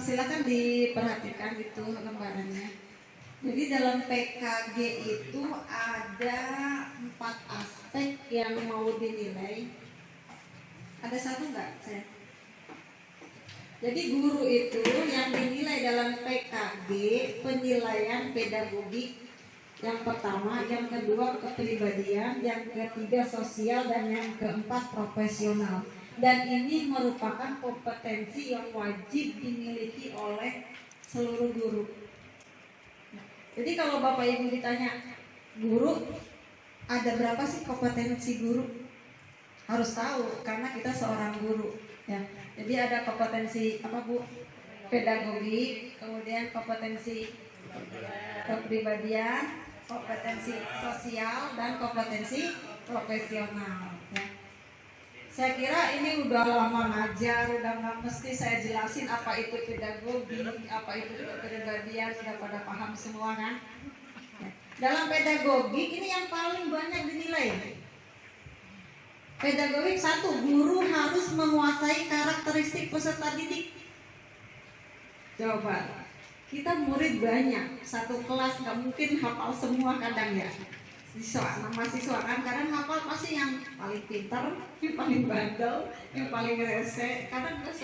Silakan diperhatikan itu lembarannya. Jadi dalam PKG itu ada 4 aspek yang mau dinilai. Ada satu nggak saya? Jadi guru itu yang dinilai dalam PKG penilaian pedagogik. Yang pertama, yang kedua kepribadian, yang ketiga sosial, dan yang keempat profesional. Dan ini merupakan kompetensi yang wajib dimiliki oleh seluruh guru. Jadi kalau Bapak Ibu ditanya, guru ada berapa sih kompetensi guru? Harus tahu karena kita seorang guru ya. Jadi ada kompetensi apa Bu? Pedagogik, kemudian kompetensi kepribadian, kompetensi sosial, dan kompetensi profesional ya. Saya kira ini udah lama ngajar, udah nggak mesti saya jelasin apa itu pedagogi, apa itu kepribadian, sudah pada paham semua kan? Dalam pedagogi ini yang paling banyak dinilai. Pedagogik 1, guru harus menguasai karakteristik peserta didik. Coba, kita murid banyak, satu kelas nggak mungkin hafal semua kadang ya. Mahasiswa kan kadang hafal pasti yang paling pintar, yang paling bandel, yang paling rese. Kadang nggak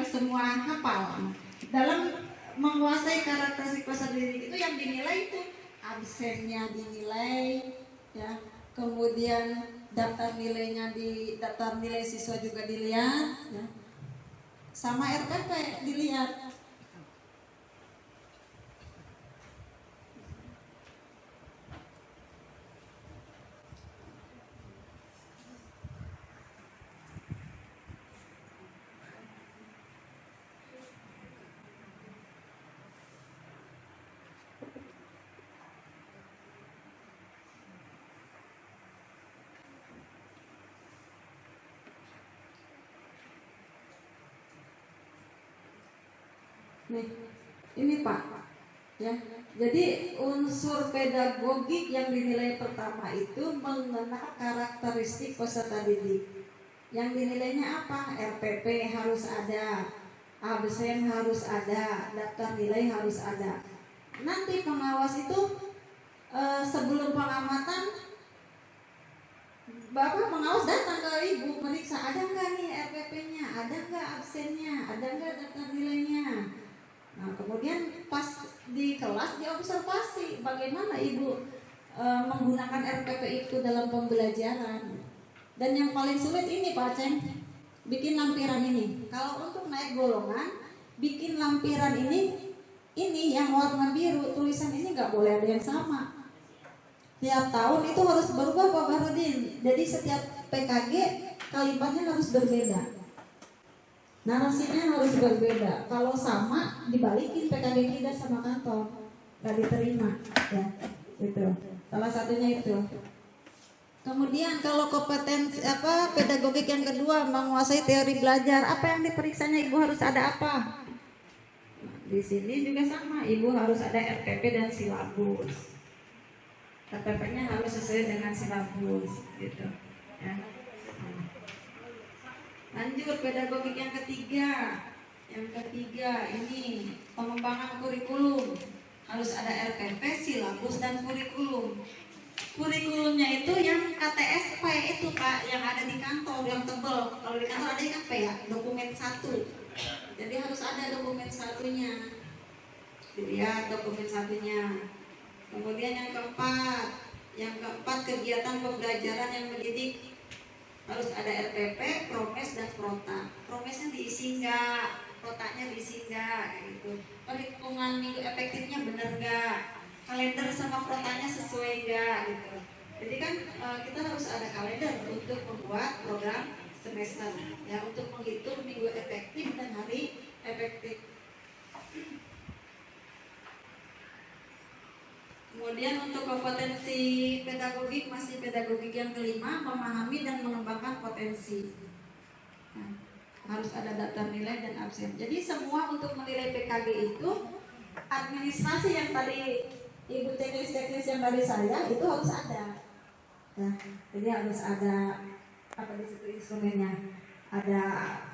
semua hafal. Dalam menguasai karakteristik peserta didik itu yang dinilai itu absennya dinilai, ya. Kemudian daftar nilainya di daftar nilai siswa juga dilihat, ya. Sama RPP dilihat. Nih, ini Pak, ya. Jadi unsur pedagogik yang dinilai pertama itu mengenal karakteristik peserta didik. Yang dinilainya apa? RPP harus ada, absen harus ada, daftar nilai harus ada. Nanti pengawas itu sebelum pengamatan, Bapak pengawas datang ke Ibu meriksa ada nggak nih RPP-nya, ada nggak absennya, ada nggak daftar nilainya. Nah, kemudian pas di kelas diobservasi bagaimana Ibu menggunakan RPP itu dalam pembelajaran. Dan yang paling sulit ini Pak Ceng, bikin lampiran ini. Kalau untuk naik golongan, bikin lampiran ini yang warna biru, tulisan ini nggak boleh ada yang sama. Tiap tahun itu harus berubah Pak Barudin. Jadi setiap PKG kalimatnya harus berbeda. Narasinya harus berbeda. Kalau sama dibalikin PKG tidak sama kantor, nggak diterima ya. Itu salah satunya itu. Kemudian kalau kompetensi pedagogik yang kedua menguasai teori belajar, apa yang diperiksanya Ibu harus ada apa? Di sini juga sama, Ibu harus ada RPP dan silabus. RPP-nya harus sesuai dengan silabus gitu ya. Lanjut pedagogik yang ketiga. Yang ketiga ini pengembangan kurikulum. Harus ada RPP, silabus, dan kurikulum. Kurikulumnya itu yang KTSP itu Pak, yang ada di kantor, yang tebel. Kalau di kantor ada apa ya? Dokumen 1. Jadi harus ada dokumen satunya. Dilihat dokumen satunya. Kemudian yang keempat kegiatan pembelajaran yang mendidik. Harus ada RPP, promes, dan prota. Promesnya diisi enggak, protanya diisi enggak, gitu. Perhitungan minggu efektifnya benar enggak, kalender sama protanya sesuai enggak, gitu. Jadi kan kita harus ada kalender untuk membuat program semester, ya, untuk menghitung minggu efektif dan hari efektif. Kemudian untuk kompetensi pedagogik masih pedagogik yang kelima, memahami dan mengembangkan potensi. Nah, harus ada daftar nilai dan absen. Jadi semua untuk menilai PKG itu administrasi yang tadi Ibu teknis yang dari saya itu harus ada. Nah, jadi harus ada apa di situ instrumennya, ada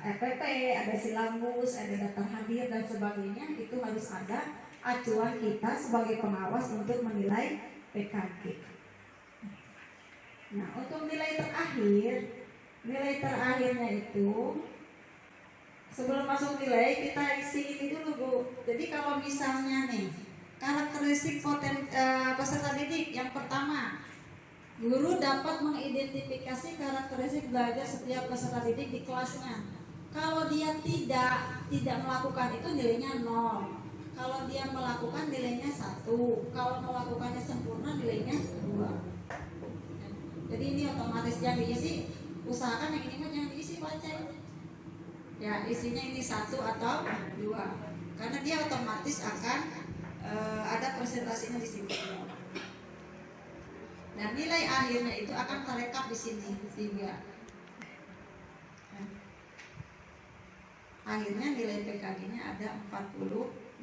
RPP, ada silabus, ada daftar hadir dan sebagainya. Itu harus ada acuan kita sebagai pengawas untuk menilai PKG. Nah, untuk nilai terakhirnya itu sebelum masuk nilai kita isi ini dulu Bu. Jadi kalau misalnya nih karakteristik peserta didik yang pertama, guru dapat mengidentifikasi karakteristik belajar setiap peserta didik di kelasnya. Kalau dia tidak melakukan itu nilainya 0. Kalau dia melakukan nilainya 1. Kalau melakukannya sempurna nilainya 2. Jadi ini otomatis yang diisi, usahakan yang ini mah jangan diisi baca. Ya isinya ini 1 atau 2. Karena dia otomatis akan ada presentasinya di sini. Dan nilai akhirnya itu akan terekap di sini 3. Akhirnya nilai PKG-nya ada 45.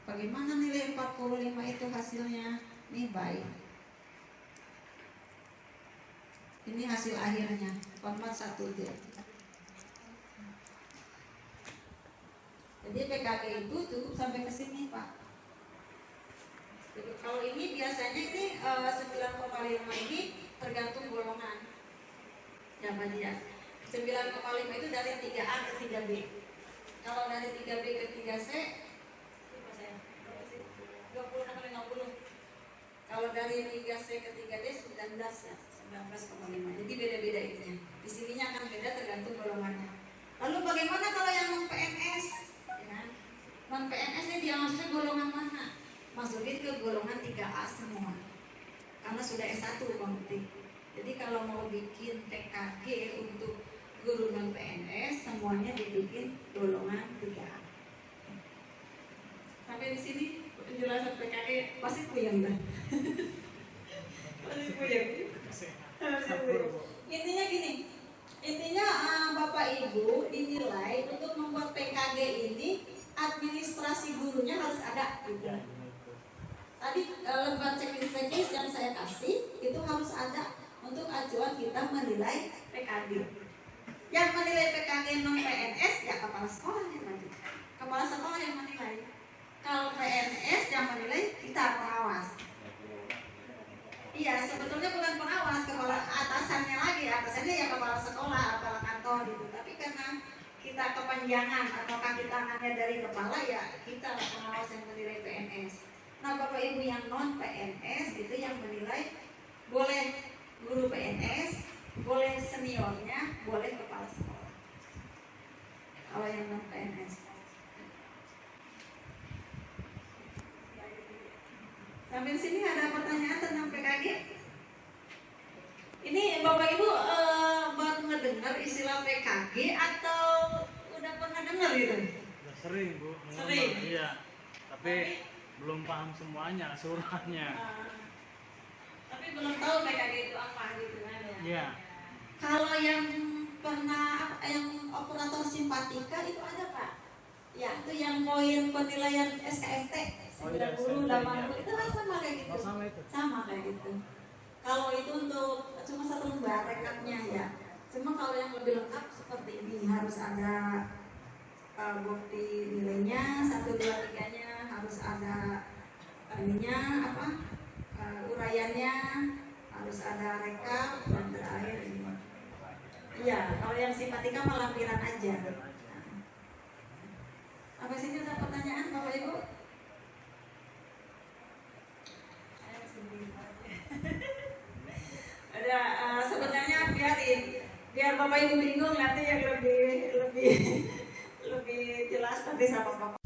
Bagaimana nilai 45 itu hasilnya? Ini baik. Ini hasil akhirnya, format 1D. Jadi PKG itu cukup sampai ke sini, Pak. Jadi, kalau ini biasanya ini 9,5 ini tergantung golongan. Ya, Mbak Dia. 9,5 itu dari 3A ke 3B. Kalau dari 3B ke 3C 20 sampai 50. Kalau dari 3C ke 3D 19 ya, 19,5. Jadi beda-beda itunya. Di sininya akan beda tergantung golongannya. Lalu bagaimana kalau yang non PNS? Ya, non PNS ini dia maksudnya golongan mana? Masukin ke golongan 3A semua. Karena sudah S1 Bang Putih. Jadi kalau mau bikin PKG untuk guru non PNS semuanya dibikin golongan 3A. Sampai di sini penjelasan PKG pasti puyeng dah. Pasti puyeng. Intinya gini, Bapak Ibu dinilai untuk membuat PKG ini administrasi gurunya harus ada gitu. Tadi lembar checklist yang saya kasih itu harus ada untuk acuan kita menilai PKG. Yang menilai PKG non PNS ya kepala sekolah yang menilai. Kepala sekolah yang menilai. Kalau PNS yang menilai kita pengawas. Iya, sebetulnya bukan pengawas, kepala atasannya lagi, atasannya ya kepala sekolah, kepala kantor gitu. Tapi karena kita kepanjangan atau kaki tangannya dari kepala ya kita pengawas yang menilai PNS. Nah, Bapak Ibu yang non PNS itu yang menilai boleh guru PNS, boleh seniornya, boleh kepala sekolah. Kalau yang non PNS. Sampai sini ada pertanyaan tentang PKG? Ini Bapak Ibu baru ngedengar istilah PKG atau udah pernah dengar gitu? Udah sering Bu. Sering? Iya. Tapi belum paham semuanya keseluruhannya. Tapi belum tahu PKG itu apa gitu kan ya? Iya. Kalau yang pernah yang operator simpatika itu ada Pak? Ya itu yang poin penilaian SKST. 90, 80 itu kan sama kayak gitu. Sama kayak gitu. Kalau itu untuk cuma 1 lembar rekapnya ya. Cuma kalau yang lebih lengkap seperti ini harus ada bukti nilainya 1, 2, 3-nya, harus ada ininya apa? Uraiannya, harus ada rekap dan terakhir ini. Iya, kalau yang simpatika mah lampiran aja. Sampai sini ada pertanyaan Bapak Ibu? Ada sebenarnya biar Bapak Ibu bingung nanti yang lebih jelas nanti sama Bapak.